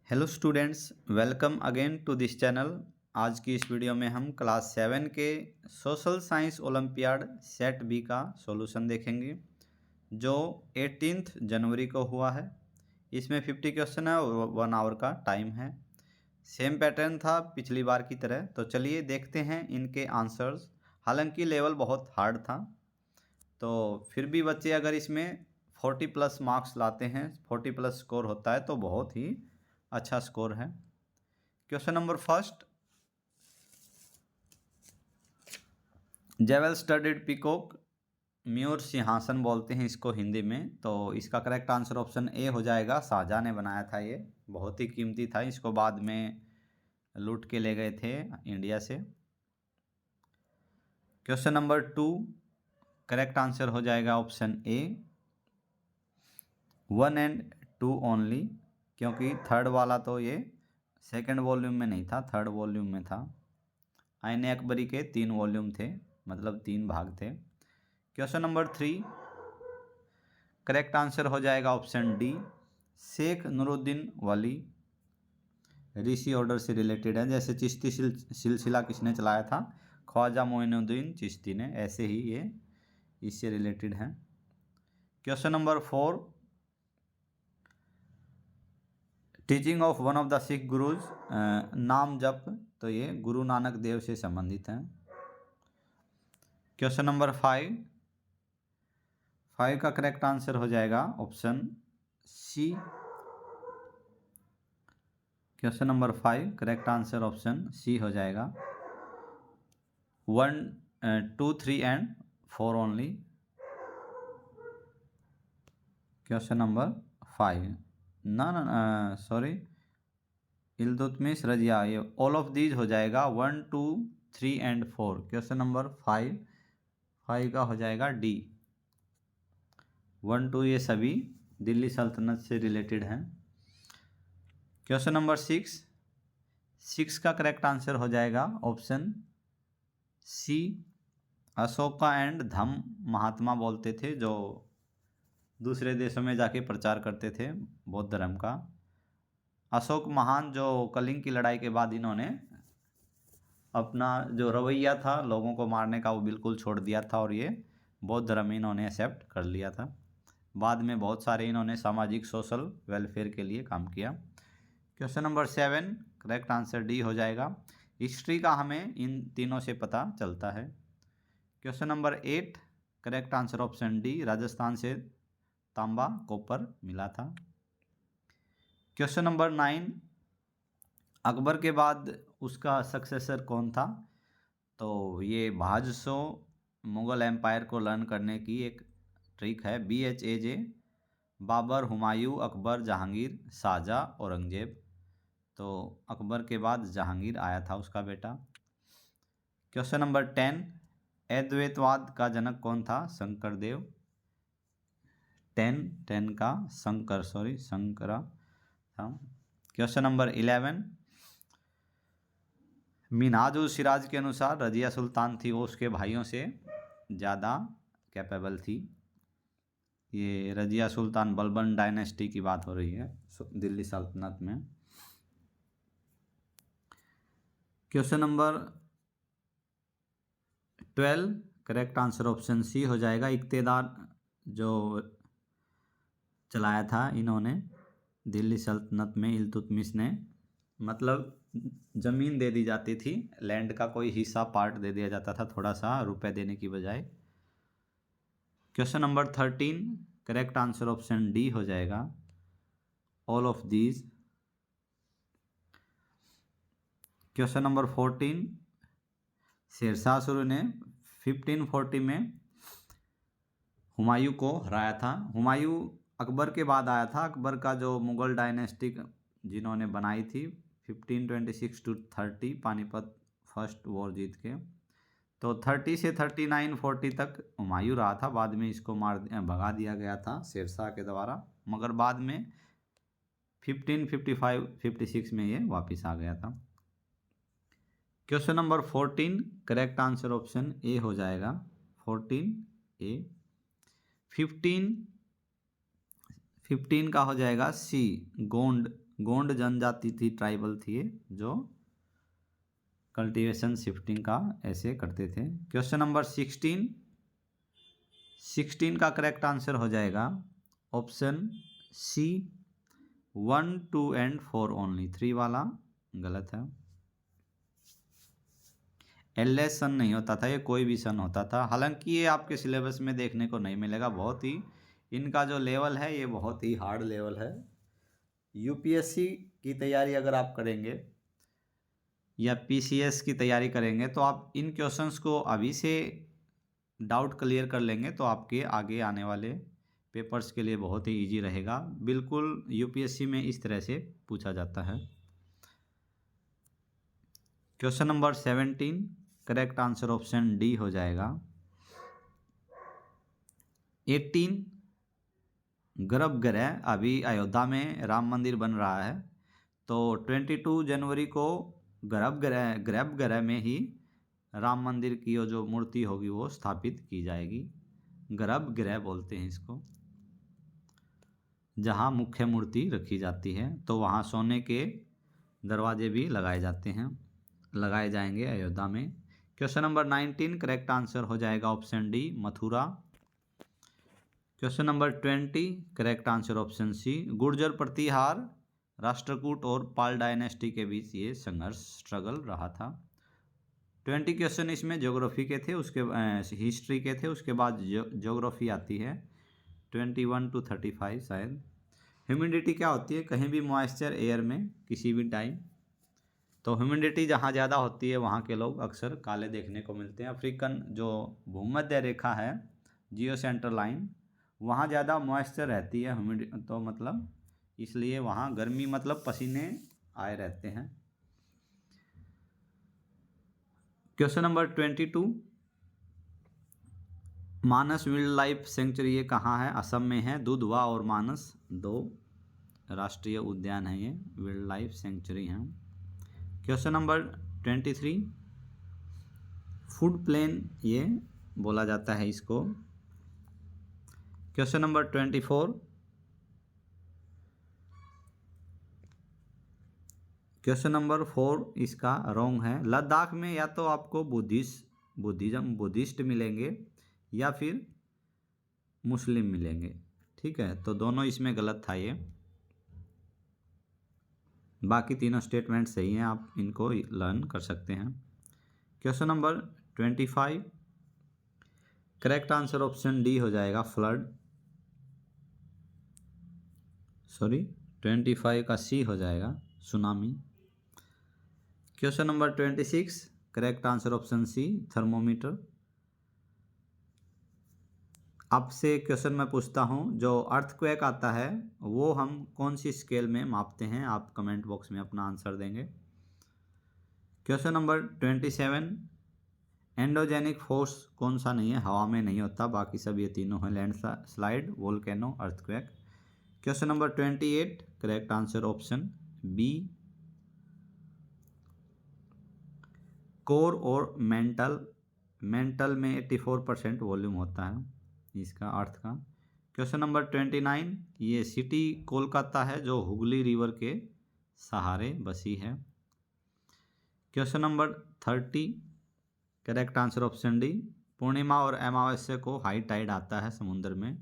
Hello students, welcome again to this channel. आज की इस वीडियो में हम क्लास 7 के social science olympiad set B का सॉल्यूशन देखेंगे जो 18 जनवरी को हुआ है। इसमें 50 क्वेश्चन है और 1 आवर का टाइम है। सेम पैटर्न था पिछली बार की तरह। तो चलिए देखते हैं इनके आंसर्स। हालांकि लेवल बहुत हार्ड था, तो फिर भी बच्चे अगर इसमें 40 प्लस मार्क्स लाते हैं, 40 प्लस स्कोर होता है तो बहुत ही अच्छा स्कोर है। Question number first, jewel studded peacock, मयूर सिंहासन बोलते हैं इसको हिंदी में। तो इसका करेक्ट आंसर ऑप्शन ए हो जाएगा। शाहजहां ने बनाया था, ये बहुत ही कीमती था। इसको बाद में लूट के ले गए थे इंडिया से। क्वेश्चन नंबर 2, करेक्ट आंसर हो जाएगा ऑप्शन ए 1 एंड 2 ओनली, क्योंकि थर्ड वाला तो ये सेकंड वॉल्यूम में नहीं था, थर्ड वॉल्यूम में था। आईने अकबरी के 3 वॉल्यूम थे, मतलब 3 भाग थे। क्वेश्चन नंबर 3, करेक्ट आंसर हो जाएगा ऑप्शन डी शेख नूरुद्दीन वली। ऋषि ऑर्डर से रिलेटेड है, जैसे चिश्ती सिलसिला किसने चलाया था? ख्वाजा मोइनुद्दीन चिश्ती ने। ऐसे ही ये इससे रिलेटेड है। Question number 4, teaching of one of the Sikh gurus, नाम जप, तो ये गुरु नानक देव से संबंधित है। क्वेश्चन नंबर 5 का करेक्ट आंसर हो जाएगा option C. Question number 5 correct answer option C हो जाएगा। 1, 2, 3 एंड 4 ओनली। क्वेश्चन नंबर 5 ना सॉरी, इल्तुतमिश रजिया, ये ऑल ऑफ दीज हो जाएगा। 1, 2, 3 एंड 4। क्वेश्चन नंबर 5 का हो जाएगा डी। 1, 2 ये सभी दिल्ली सल्तनत से रिलेटेड हैं। क्वेश्चन नंबर 6 का करेक्ट आंसर हो जाएगा ऑप्शन सी। अशोका एंड धम्म महात्मा बोलते थे, जो दूसरे देशों में जाके प्रचार करते थे बौद्ध धर्म का। अशोक महान, जो कलिंग की लड़ाई के बाद इन्होंने अपना जो रवैया था लोगों को मारने का वो बिल्कुल छोड़ दिया था और ये बौद्ध धर्म इन्होंने एक्सेप्ट कर लिया था। बाद में बहुत सारे इन्होंने सामाजिक सोशल वेलफेयर के लिए काम किया। Question number 7 correct answer D हो जाएगा। हिस्ट्री का हमें इन तीनों से पता चलता है। Question number 8 correct answer option D, Rajasthan से तांबा कॉपर मिला था। क्वेश्चन नंबर 9, अकबर के बाद उसका सक्सेसर कौन था? तो ये बहादुर मुग़ल एम्पायर को लर्न करने की एक ट्रिक है। BHAJ, बाबर, हुमायूं, अकबर, जहांगीर, शाहजहां, औरंगजेब। तो अकबर के बाद जहांगीर आया था, उसका बेटा। क्वेश्चन नंबर 10, अद्वैतवाद का जनक कौन था? शंकरदेव। 10 का शंकरा था। क्वेश्चन नंबर 11, मिन्हाजुल सिराज के अनुसार रजिया सुल्तान थी, वो उसके भाइयों से ज़्यादा कैपेबल थी। ये रजिया सुल्तान बलबन डायनेस्टी की बात हो रही है दिल्ली सल्तनत में। Question number 12 correct answer option C हो जाएगा। इक्तेदार जो चलाया था इन्होंने दिल्ली सल्तनत में, इल्तुतमिश ने, मतलब ज़मीन दे दी जाती थी, लैंड का कोई हिस्सा पार्ट दे दिया जाता था थोड़ा सा, रुपए देने की बजाय। Question number 13 correct answer option D हो जाएगा, all of these. Question number 14, Shershah Suri ने 1540 में हुमायूं को हराया था। हुमायूं अकबर के बाद आया था। अकबर का जो मुग़ल डायनेस्टिक जिन्होंने बनाई थी 1526 to 30, पानीपत फर्स्ट वॉर जीत के। तो 30 से 39, 40 तक हुमायूं रहा था। बाद में इसको भगा दिया गया था शेरशाह के द्वारा, मगर बाद में 1555, 56 में ये वापस आ गया था। Question number 14 correct answer option ए हो जाएगा, 14 ए। 15 का हो जाएगा सी, गोंड गोंड जनजाति थी, ट्राइबल थी, जो कल्टीवेशन शिफ्टिंग का ऐसे करते थे। क्वेश्चन नंबर 16 का करेक्ट आंसर हो जाएगा ऑप्शन सी 1, 2 एंड 4 ओनली। 3 वाला गलत है। एलएस सन नहीं होता था, ये कोई भी सन होता था। हालांकि ये आपके सिलेबस में देखने को नहीं मिलेगा। बहुत ही इनका जो लेवल है ये बहुत ही हार्ड लेवल है। यूपीएससी की तैयारी अगर आप करेंगे या पीसीएस की तैयारी करेंगे तो आप इन क्वेश्चंस को अभी से डाउट क्लियर कर लेंगे तो आपके आगे आने वाले पेपर्स के लिए बहुत ही इजी रहेगा। बिल्कुल यूपीएससी में इस तरह से पूछा जाता है। Question number 17 correct answer option D हो जाएगा। 18 गर्भगृह, अभी अयोध्या में राम मंदिर बन रहा है तो 22 जनवरी को गर्भगृह में ही राम मंदिर की जो मूर्ति होगी वो स्थापित की जाएगी। गर्भगृह बोलते हैं इसको, जहाँ मुख्य मूर्ति रखी जाती है। तो वहाँ सोने के दरवाजे भी लगाए जाएंगे अयोध्या में। क्वेश्चन नंबर 19 करेक्ट आंसर हो जाएगा option D Mathura. Question number 20 correct answer option C Gurjara Pratihara, Rashtrakuta और पाल डायनेस्टी के बीच ये संघर्ष स्ट्रगल रहा था। 20 क्वेश्चन इसमें ज्योग्राफी के थे, उसके हिस्ट्री के थे, उसके बाद ज्योग्राफी आती है 21 to 35 शायद। ह्यूमिडिटी क्या होती है? कहीं भी मॉइस्चर एयर में किसी भी टाइम, तो ह्यूमिडिटी जहाँ ज़्यादा होती है वहाँ के लोग अक्सर काले देखने को मिलते हैं। अफ्रीकन जो भूमध्य रेखा है, जियो सेंटर लाइन, वहाँ ज़्यादा मॉइस्चर रहती है ह्यूमिडिटी, तो मतलब इसलिए वहाँ गर्मी मतलब पसीने आए रहते हैं। क्वेश्चन नंबर 22 मानस वाइल्ड लाइफ सेंचुरी ये कहाँ है? असम में है। दुधवा और मानस 2 राष्ट्रीय उद्यान है, ये वाइल्ड लाइफ सेंचुरी हैं। क्वेश्चन नंबर 23 फूड प्लेन ये बोला जाता है इसको। क्वेश्चन नंबर 24 क्वेश्चन नंबर 4 इसका रॉन्ग है। लद्दाख में या तो आपको बुद्धिस्ट मिलेंगे या फिर मुस्लिम मिलेंगे, ठीक है, तो दोनों इसमें गलत था ये। बाकी तीनों स्टेटमेंट सही हैं, आप इनको लर्न कर सकते हैं। Question number 25 correct answer option D हो जाएगा फ्लड, 25 का सी हो जाएगा tsunami. Question number 26 correct answer option C thermometer. आपसे क्वेश्चन मैं पूछता हूँ, जो अर्थक्वेक आता है वो हम कौन सी स्केल में मापते हैं? आप कमेंट बॉक्स में अपना आंसर देंगे। क्वेश्चन नंबर 27 एंडोजेनिक फोर्स कौन सा नहीं है? हवा में नहीं होता, बाकी सब ये तीनों हैं, landslide, volcano, earthquake. Question number 28 correct answer option B core और मेंटल में 84% वॉल्यूम होता है इसका अर्थ का। क्वेश्चन नंबर 29 ये सिटी कोलकाता है जो हुगली रिवर के सहारे बसी है। Question number 30 correct answer option D पूर्णिमा और अमावस्या को हाई टाइड आता है समुद्र में,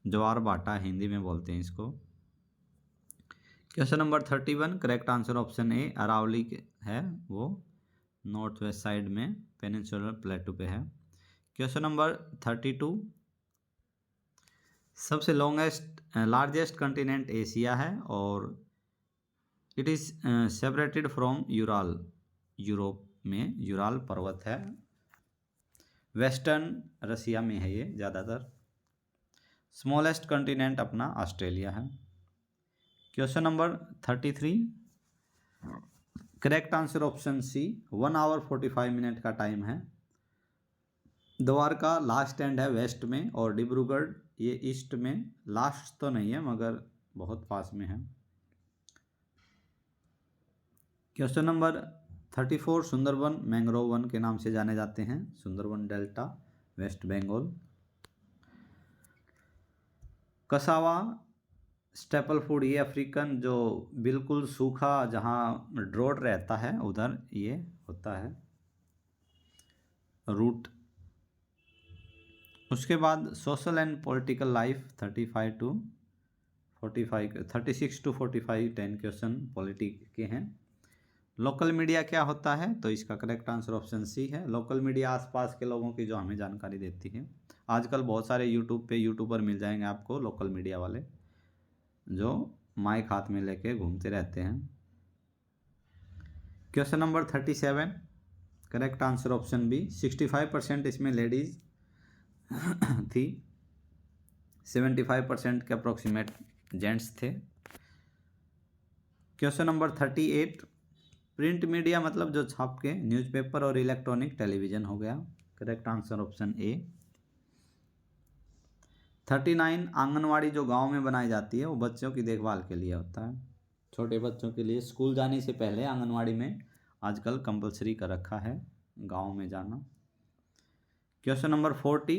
ज्वार बाटा हिंदी में बोलते हैं इसको। Question number 31 correct answer option A Aravalli है, वो नॉर्थ वेस्ट साइड में पेनिनसुलर प्लेटू पे है। क्वेश्चन नंबर 32 सबसे लार्जेस्ट कंटिनेंट एशिया है और it is separated from Ural, Europe में यूराल पर्वत है, वेस्टर्न रसिया में है ये ज़्यादातर। स्मॉलेस्ट कंटिनेंट अपना ऑस्ट्रेलिया है। Question number 33 correct answer option C 1 hour 45 minute का टाइम है। द्वारका लास्ट एंड है वेस्ट में और डिब्रूगढ़ ये ईस्ट में, लास्ट तो नहीं है मगर बहुत पास में है। क्वेश्चन नंबर 34 सुंदरबन मैंग्रोव वन के नाम से जाने जाते हैं, Sundarban delta West Bengal. Cassava staple food ये अफ्रीकन जो बिल्कुल सूखा जहाँ ड्रॉट रहता है उधर ये होता है रूट। उसके बाद social and political life 36 to 45 10 question politic के हैं। लोकल मीडिया क्या होता है, तो इसका करेक्ट आंसर ऑप्शन सी है। लोकल मीडिया आसपास के लोगों की जो हमें जानकारी देती है। आजकल बहुत सारे यूट्यूब पे यूट्यूबर मिल जाएंगे आपको लोकल मीडिया वाले जो माइक हाथ में लेके घूमते रहते हैं। Question number 37 correct answer option B 65% इसमें लेडीज थी, 75% के अप्रोक्सीमेट जेंट्स थे। क्वेश्चन नंबर 38 प्रिंट मीडिया मतलब जो छाप के न्यूज़पेपर और इलेक्ट्रॉनिक टेलीविज़न हो गया। करेक्ट आंसर ऑप्शन ए। 39 आंगनवाड़ी जो गांव में बनाई जाती है वो बच्चों की देखभाल के लिए होता है। छोटे बच्चों के लिए स्कूल जाने से पहले आंगनवाड़ी में आजकल कंपलसरी कर रखा है गांव में जाना। क्वेश्चन नंबर 40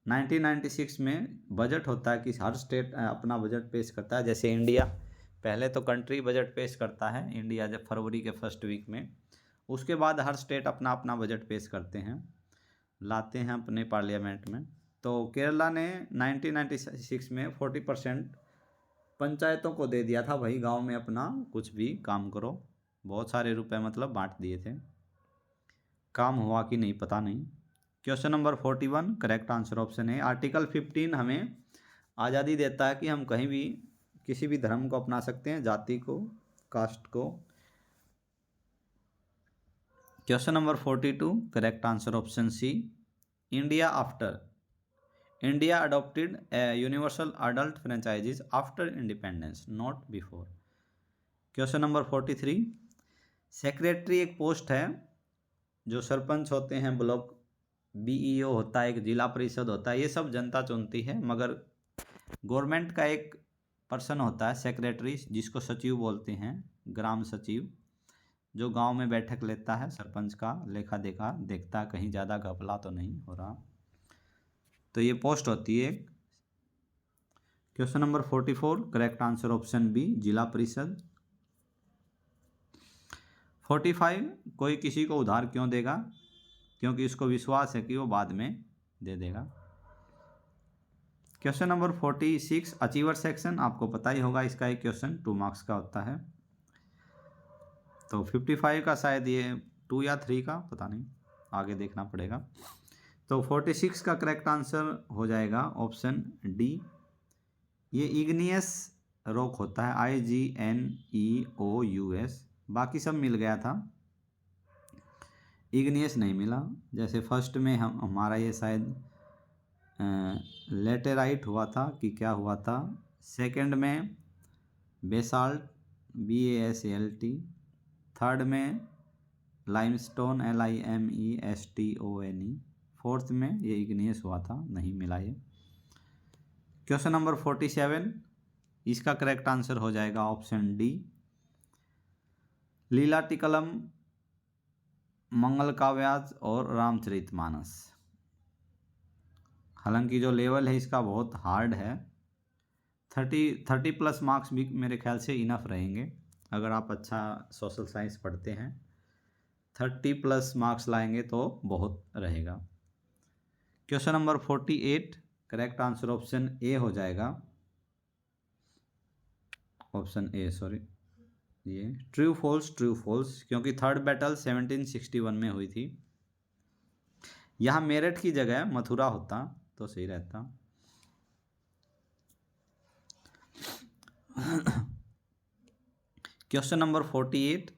1996 में बजट होता है कि हर स्टेट अपना बजट पेश करता है। जैसे इंडिया पहले तो कंट्री बजट पेश करता है इंडिया जब फरवरी के फर्स्ट वीक में, उसके बाद हर स्टेट अपना अपना बजट पेश करते हैं, लाते हैं अपने पार्लियामेंट में। तो केरला ने 1996 में 40% पंचायतों को दे दिया था, भाई गांव में अपना कुछ भी काम करो। बहुत सारे रुपए मतलब बांट दिए थे। काम हुआ कि नहीं पता नहीं। Question number 41 correct answer option है। आर्टिकल 15 हमें आज़ादी देता है कि हम कहीं भी किसी भी धर्म को अपना सकते हैं, जाति को, कास्ट को। Question number 42 correct answer option C. India adopted universal adult franchises after independence not before. Question number 43 secretary एक पोस्ट है जो सरपंच होते हैं, ब्लॉक बीईओ होता है, एक जिला परिषद होता है, ये सब जनता चुनती है, मगर गवर्नमेंट का एक पर्सन होता है सेक्रेटरी जिसको सचिव बोलते हैं, ग्राम सचिव, जो गांव में बैठक लेता है, सरपंच का लेखा देखा देखता कहीं ज़्यादा घपला तो नहीं हो रहा, तो ये पोस्ट होती है। Question number 44 correct answer option B Zila Parishad. 45 कोई किसी को उधार क्यों देगा, क्योंकि उसको विश्वास है कि वो बाद में दे देगा। क्वेश्चन नंबर 46 अचीवर सेक्शन, आपको पता ही होगा इसका एक क्वेश्चन 2 मार्क्स का होता है। तो 55 का शायद ये 2 या 3 का पता नहीं, आगे देखना पड़ेगा। तो 46 का करेक्ट आंसर हो जाएगा ऑप्शन डी। ये इग्नियस रॉक होता है, IGNEOUS, बाकी सब मिल गया था, इग्नियस नहीं मिला। जैसे फर्स्ट में हमारा ये शायद लेटेराइट हुआ था कि क्या हुआ था, सेकंड में बेसाल्ट BASALT, थर्ड में लाइमस्टोन LIMESTONE, फोर्थ में ये इग्नियस हुआ था, नहीं मिला ये। क्वेश्चन नंबर 47 इसका करेक्ट आंसर हो जाएगा ऑप्शन डी लीलाटिकलम, मंगल काव्याज और रामचरितमानस। हालांकि जो लेवल है इसका बहुत हार्ड है, 30 प्लस मार्क्स भी मेरे ख्याल से इनफ रहेंगे अगर आप अच्छा सोशल साइंस पढ़ते हैं। 30 प्लस मार्क्स लाएंगे तो बहुत रहेगा। Question number 48 correct answer option ए हो जाएगा, ऑप्शन ए, सॉरी, ये ट्रू फॉल्स, क्योंकि थर्ड बैटल 1761 में हुई थी। यहाँ मेरठ की जगह मथुरा होता तो सही रहता। Question number 48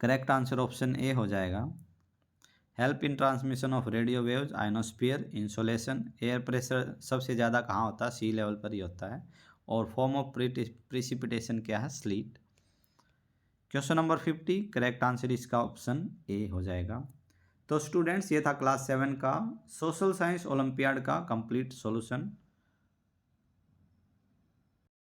correct answer option ए हो जाएगा। Help in transmission of radio waves, ionosphere, insolation, air pressure सबसे ज़्यादा कहाँ होता है, सी लेवल पर ही होता है, और फॉर्म ऑफ प्रिसिपिटेशन क्या है, slit. Question number 50 correct answer इसका ऑप्शन ए हो जाएगा। तो स्टूडेंट्स ये था क्लास 7 का सोशल साइंस ओलंपियाड का कंप्लीट सॉल्यूशन।